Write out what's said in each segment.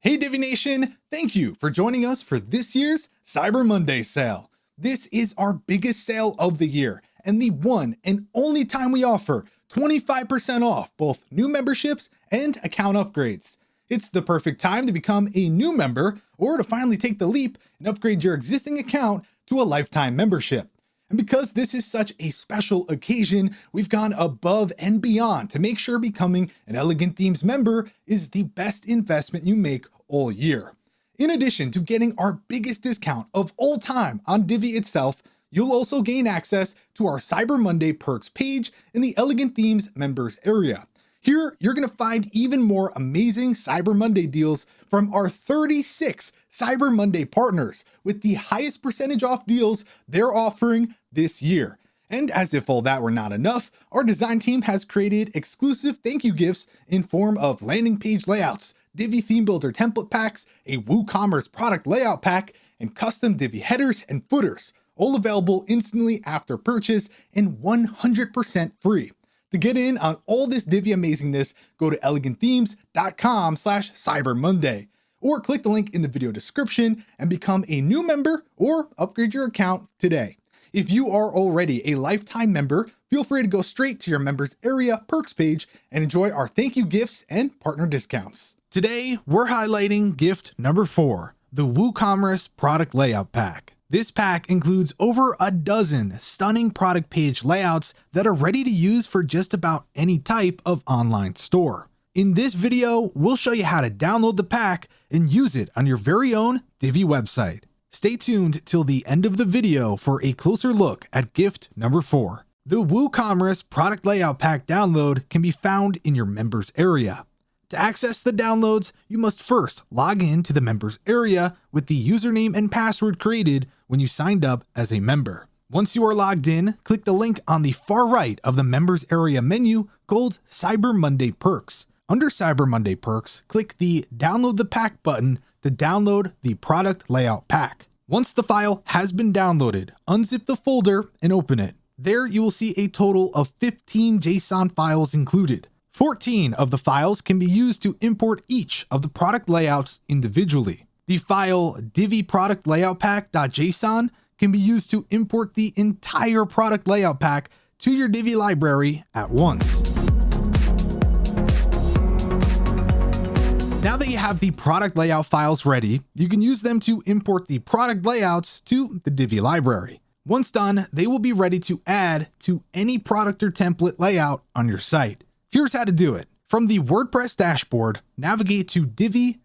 Hey Divi Nation, thank you for joining us for this year's Cyber Monday sale. This is our biggest sale of the year and the one and only time we offer 25% off both new memberships and account upgrades. It's the perfect time to become a new member or to finally take the leap and upgrade your existing account to a lifetime membership. And because this is such a special occasion, we've gone above and beyond to make sure becoming an Elegant Themes member is the best investment you make all year. In addition to getting our biggest discount of all time on Divi itself, you'll also gain access to our Cyber Monday perks page in the Elegant Themes members area. Here, you're going to find even more amazing Cyber Monday deals from our 36 Cyber Monday partners with the highest percentage off deals they're offering this year. And as if all that were not enough, our design team has created exclusive thank you gifts in form of landing page layouts, Divi theme builder template packs, a WooCommerce product layout pack, and custom Divi headers and footers, all available instantly after purchase and 100% free. To get in on all this Divi amazingness, go to elegantthemes.com/cybermonday or click the link in the video description and become a new member or upgrade your account today. If you are already a lifetime member, feel free to go straight to your members area perks page and enjoy our thank you gifts and partner discounts. Today, we're highlighting gift number 4, the WooCommerce product layout pack. This pack includes over a dozen stunning product page layouts that are ready to use for just about any type of online store. In this video, we'll show you how to download the pack and use it on your very own Divi website. Stay tuned till the end of the video for a closer look at gift number 4. The WooCommerce product layout pack download can be found in your members area. To access the downloads, you must first log in to the members area with the username and password created when you signed up as a member. Once you are logged in, click the link on the far right of the members area menu called Cyber Monday Perks. Under Cyber Monday Perks, click the Download the Pack button to download the product layout pack. Once the file has been downloaded, unzip the folder and open it. There you will see a total of 15 JSON files included. 14 of the files can be used to import each of the product layouts individually. The file Divi product layout pack.json can be used to import the entire product layout pack to your Divi library at once. Now that you have the product layout files ready, you can use them to import the product layouts to the Divi library. Once done, they will be ready to add to any product or template layout on your site. Here's how to do it. From the WordPress dashboard, navigate to Divi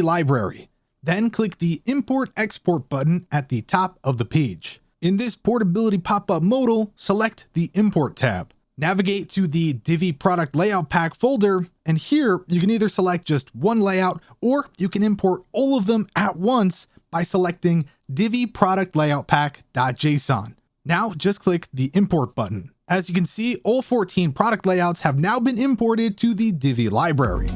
Library. Then click the Import Export button at the top of the page. In this portability pop-up modal, select the Import tab. Navigate to the Divi Product Layout Pack folder, and here you can either select just one layout or you can import all of them at once by selecting Divi Product Layout Pack.json. Now just click the Import button. As you can see, all 14 product layouts have now been imported to the Divi library.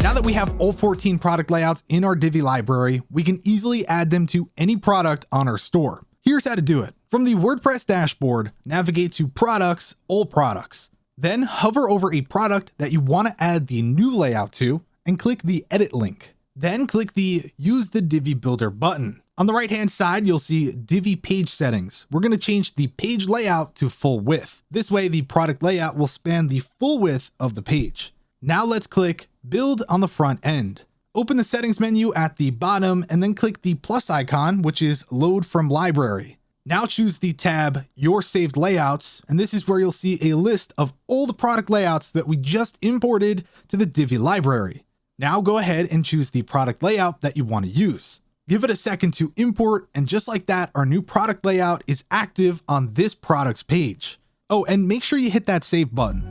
Now that we have all 14 product layouts in our Divi library, we can easily add them to any product on our store. Here's how to do it. From the WordPress dashboard, navigate to Products, All Products. Then hover over a product that you want to add the new layout to and click the Edit link. Then click the Use the Divi Builder button. On the right-hand side, you'll see Divi page settings. We're going to change the page layout to full width. This way, the product layout will span the full width of the page. Now let's click Build on the front end. Open the settings menu at the bottom and then click the plus icon, which is Load from Library. Now choose the tab Your Saved Layouts, and this is where you'll see a list of all the product layouts that we just imported to the Divi library. Now go ahead and choose the product layout that you want to use. Give it a second to import, and just like that, our new product layout is active on this product's page. Oh, and make sure you hit that save button.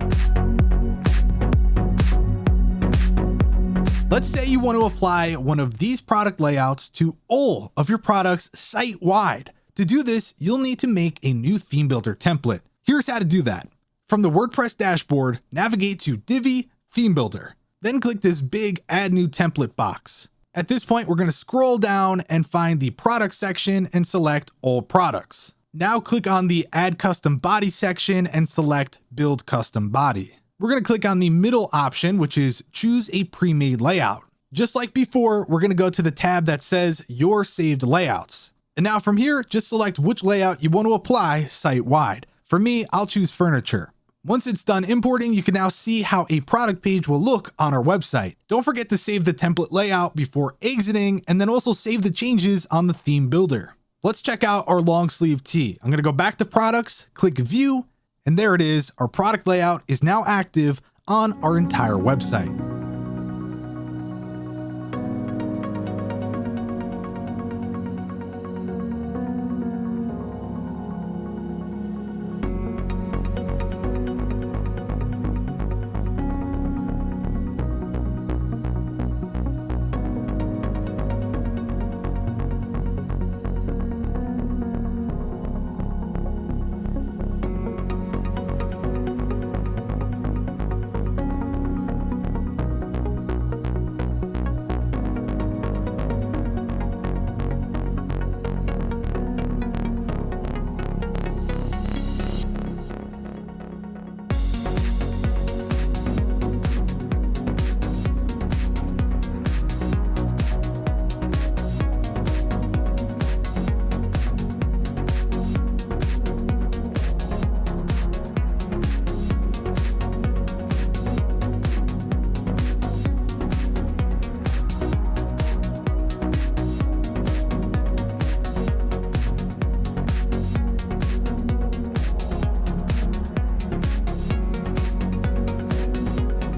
Let's say you want to apply one of these product layouts to all of your products site-wide. To do this, you'll need to make a new theme builder template. Here's how to do that. From the WordPress dashboard, navigate to Divi Theme Builder. Then click this big Add New Template box. At this point, we're going to scroll down and find the product section and select all products. Now click on the Add Custom Body section and select Build Custom Body. We're going to click on the middle option, which is choose a pre-made layout. Just like before, we're going to go to the tab that says your saved layouts. And now from here, just select which layout you want to apply site-wide. For me, I'll choose furniture. Once it's done importing, you can now see how a product page will look on our website. Don't forget to save the template layout before exiting, and then also save the changes on the theme builder. Let's check out our long sleeve tee. I'm going to go back to products, click view, and there it is. Our product layout is now active on our entire website.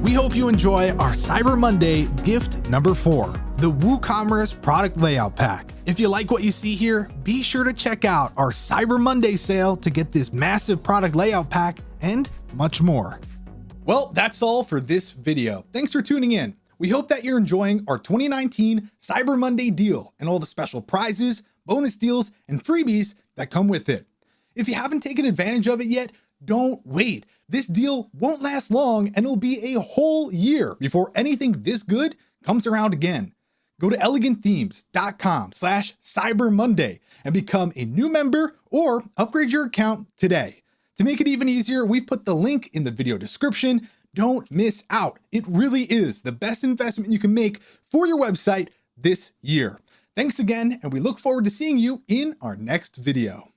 We hope you enjoy our Cyber Monday gift number 4, the WooCommerce product layout pack. If you like what you see here, be sure to check out our Cyber Monday sale to get this massive product layout pack and much more. Well, that's all for this video. Thanks for tuning in. We hope that you're enjoying our 2019 Cyber Monday deal and all the special prizes, bonus deals, and freebies that come with it. If you haven't taken advantage of it yet, don't wait. This deal won't last long and it'll be a whole year before anything this good comes around again. Go to elegantthemes.com/Cyber Monday and become a new member or upgrade your account today. To make it even easier, we've put the link in the video description. Don't miss out. It really is the best investment you can make for your website this year. Thanks again, and we look forward to seeing you in our next video.